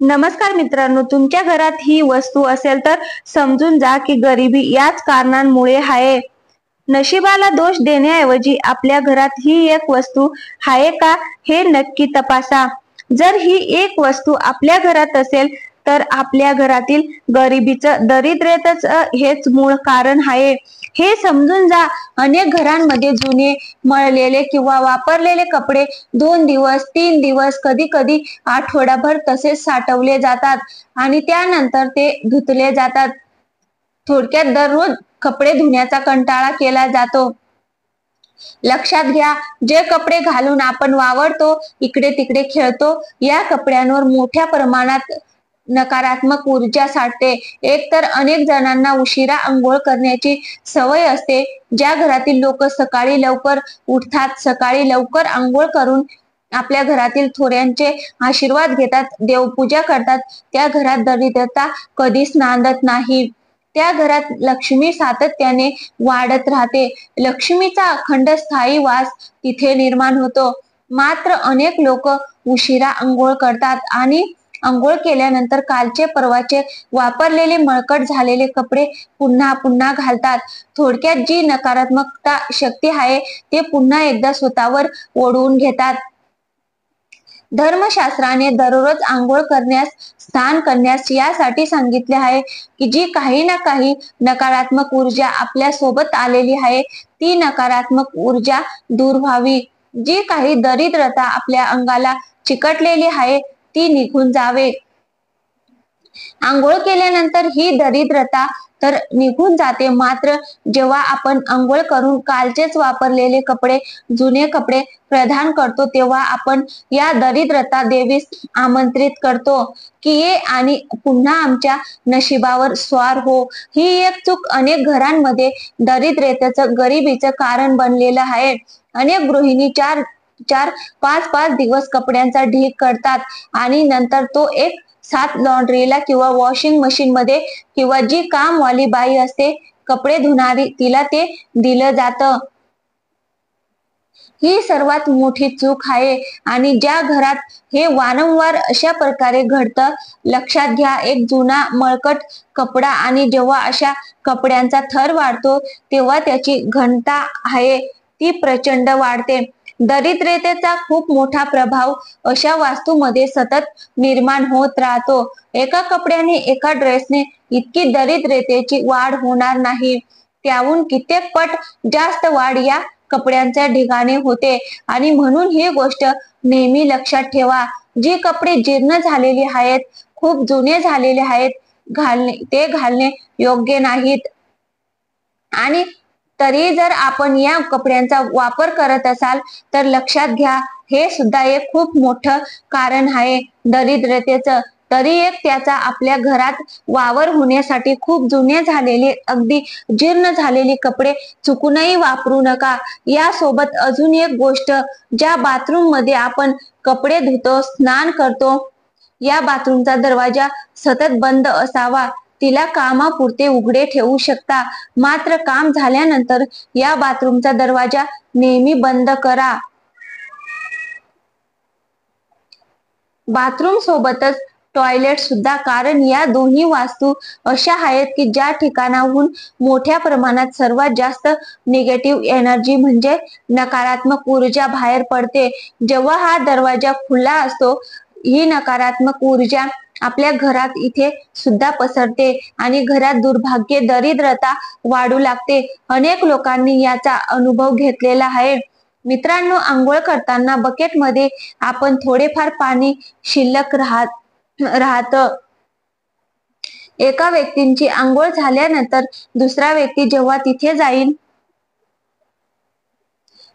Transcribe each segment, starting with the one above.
नमस्कार मित्रांनो, तुमच्या घरात ही वस्तू असेल तर समजून जा की गरिबी याच कारणांमुळे आहे. नशिबाला दोष देण्याऐवजी आपल्या घरात ही एक वस्तू आहे का हे नक्की तपासा. जर ही एक वस्तू आपल्या घरात असेल तर आपल्या घरातील गरिबीचं दरिद्रतेच हेच मूळ कारण आहे. हे समजून जा. अनेक घरांमध्ये जुने मळलेले किंवा वापरलेले कपडे 2 दिवस 3 दिवस कधी कधी आठवडाभर तसेच साठवले जातात आणि त्यानंतर ते धुतले जातात. थोडक्यात दररोज कपडे धुण्याचा कंटाळा केला जातो. लक्षात घ्या, जे कपडे घालून आपण वावरतो, इकडे तिकडे खेळतो, या कपड्यांवर मोठ्या प्रमाणात नकारात्मक ऊर्जा साठते. एकतर अनेक जणांना उशिरा अंघोळ करण्याची सवय असते. ज्या घरातील लोक सकाळी लवकर उठतात, सकाळी लवकर अंघोळ करून आपल्या घरातील थोड्यांचे आशीर्वाद घेतात, देवपूजा करतात, त्या घरात दरिद्रता कधीच नांदत नाही. त्या घरात लक्ष्मी सातत्याने वाढत राहते. लक्ष्मीचा अखंड स्थायी वास तिथे निर्माण होतो. मात्र अनेक लोक उशिरा अंघोळ करतात आणि अंघोळ केल्यानंतर कालचे परवाचे वापरलेले मळकट झालेले कपडे पुन्हा पुन्हा घालतात. थोडक्यात जी नकारात्मकता शक्ती आहे ते पुन्हा एकदा स्वतःवर ओढवून घेतात. धर्मशास्त्राने दररोज आंघोळ करण्यास, स्नान करण्यास यासाठी सांगितले आहे की जी काही ना काही नकारात्मक ऊर्जा आपल्या सोबत आलेली आहे ती नकारात्मक ऊर्जा दूर व्हावी. जी काही दरिद्रता आपल्या अंगाला चिकटलेली आहे ती निघून जावे. आंघोळ केल्यानंतर ही दरिद्रता तर निघून जाते, मात्र जेव्हा आपण आंघोळ करून कालचेच वापरलेले कपडे, जुने कपडे प्रदान करतो तेव्हा आपण या दरिद्रता देवीस आमंत्रित करतो की ये आणि पुन्हा आमच्या नशिबावर स्वार हो. ही एक चूक अनेक घरांमध्ये दरिद्रतेचं, गरिबीचं कारण बनलेलं आहे. अनेक गृहिणी 4-5 दिवस कपड्यांचा ढीग करतात आणि नंतर तो एक साथ लॉन्ड्रीला किंवा वॉशिंग मशीन मध्ये किंवा जी कामवाली बाई असते कपडे धुणारी तिला ते दिलं जातं. ही सर्वात मोठी चूक आहे आणि ज्या घरात हे वारंवार अशा प्रकारे घडतं, लक्षात घ्या, एक जुना मळकट कपडा आणि जेव्हा अशा कपड्यांचा थर वाढतो तेव्हा त्याची घनता आहे ती प्रचंड वाढते. दरिद्रतेचा खूप मोठा प्रभाव अशा वास्तूमध्ये सतत निर्माण होत राहतो. एका कपड्याने, एका ड्रेसने इतकी दरिद्रतेची वाढ होणार नाही, त्याहून कित्येक पट जास्त वाढ या कपड्यांच्या ढिगाने होते. आणि म्हणून ही गोष्ट नेहमी लक्षात ठेवा, जी कपडे जीर्ण झालेली आहेत, खूप जुने झालेले आहेत, ते घालणे योग्य नाहीत. आणि तरी जर आपण या कपड्यांचा वापर करत असाल तर लक्षात घ्या, हे सुद्धा एक खूप मोठं कारण आहे दरिद्रतेचं. तरी एक त्याचा आपल्या घरात वावर होण्यासाठी खूप जुने झालेले, अगदी जीर्ण झालेली कपडे चुकूनही वापरू नका. यासोबत अजून एक गोष्ट, ज्या बाथरूम मध्ये आपण कपडे धुतो, स्नान करतो, या बाथरूमचा दरवाजा सतत बंद असावा. तिला कामापुरते उघडे ठेवू शकता, मात्र काम झाल्यानंतर या बाथरूमचा दरवाजा नेहमी बंद करा. बाथरूम सोबतच टॉयलेट सुद्धा, कारण या दोन्ही वास्तू अशा आहेत की ज्या ठिकाणाहून मोठ्या प्रमाणात सर्वात जास्त निगेटिव्ह एनर्जी म्हणजे नकारात्मक ऊर्जा बाहेर पडते. जेव्हा हा दरवाजा खुला असतो ही नकारात्मक ऊर्जा आपल्या घरात इथे सुद्धा पसरते आणि घरात दुर्भाग्य, दरिद्रता वाढू लागते. अनेक लोकांनी याचा अनुभव घेतलेला आहे. मित्रांनो, आंघोळ करताना बकेटमध्ये आपण थोडेफार पाणी शिल्लक राहतं. एका व्यक्तीची आंघोळ झाल्यानंतर दुसरा व्यक्ती जेव्हा तिथे जाईल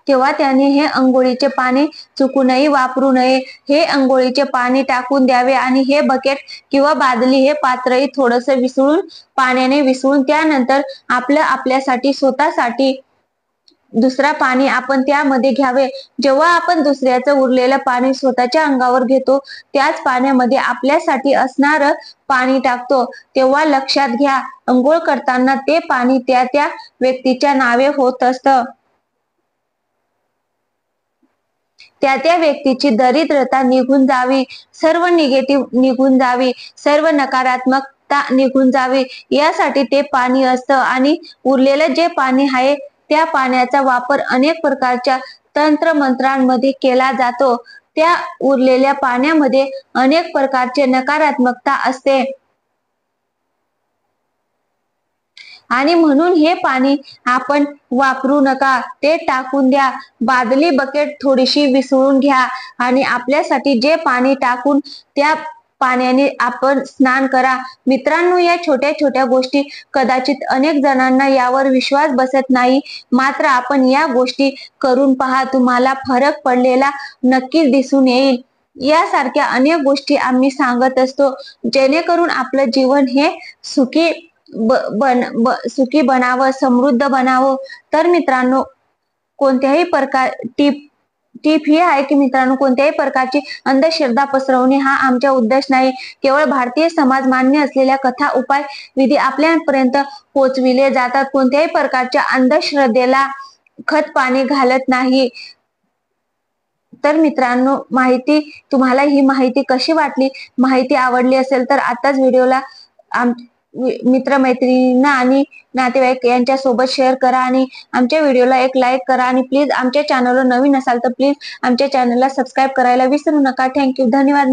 तेव्हा त्याने हे अंघोळीचे पाणी चुकूनही वापरू नये. हे अंघोळीचे पाणी टाकून द्यावे आणि हे बकेट किंवा बादली, हे पात्रही थोडंसं विसळून, पाण्याने विसळून त्यानंतर आपल्यासाठी, स्वतःसाठी दुसरा पाणी आपण त्यामध्ये घ्यावे. जेव्हा आपण दुसऱ्याचं उरलेलं पाणी स्वतःच्या अंगावर घेतो, त्याच पाण्यामध्ये आपल्यासाठी असणारं पाणी टाकतो, तेव्हा लक्षात घ्या, अंघोळ करताना ते पाणी त्या व्यक्तीच्या नावे होत असतं. त्या व्यक्तीची दरिद्रता निघून जावी, सर्व निगेटिव्ह निघून जावी, सर्व नकारात्मकता निघून जावी यासाठी ते पाणी असतं. आणि उरलेलं जे पाणी आहे त्या पाण्याचा वापर अनेक प्रकारच्या तंत्रमंत्रांमध्ये केला जातो. त्या उरलेल्या पाण्यामध्ये अनेक प्रकारचे नकारात्मकता असते आणि म्हणून हे पाणी आपण वापरू नका, ते टाकून द्या. बादली बकेट थोडीशी विसळून घ्या आणि आपल्यासाठी जे पाणी टाकून त्या पाण्याने आपण स्नान करा. मित्रांनो, या छोट्या छोट्या गोष्टी कदाचित अनेक जणांना यावर विश्वास बसत नाही, मात्र आपण या गोष्टी करून पहा, तुम्हाला फरक पडलेला नक्कीच दिसून येईल. यासारख्या अनेक गोष्टी आम्ही सांगत असतो जेणेकरून आपलं जीवन हे सुखी बनावं, समृद्ध बनावं. तर मित्रांनो, कोणत्याही प्रकार टीप ही आहे की मित्रांनो, कोणत्याही प्रकारची अंधश्रद्धा पसरवणे हा आमचा उद्देश नाही. केवळ भारतीय समाज मान्य असलेल्या कथा, उपाय, विधी आपल्यापर्यंत पोहोचविले जातात. कोणत्याही प्रकारच्या अंधश्रद्धेला खत पाणी घालत नाही. तर मित्रांनो, तुम्हाला ही माहिती कशी वाटली? माहिती आवडली असेल तर आताच व्हिडिओला मित्रमैत्रिणींना आणि नातेवाईक यांच्या सोबत शेअर करा आणि आमच्या व्हिडिओला एक लाईक करा. आणि प्लीज आमच्या चॅनलवर नवीन असाल तर प्लीज आमच्या चॅनलला सबस्क्राईब करायला विसरू नका. थँक्यू. धन्यवाद.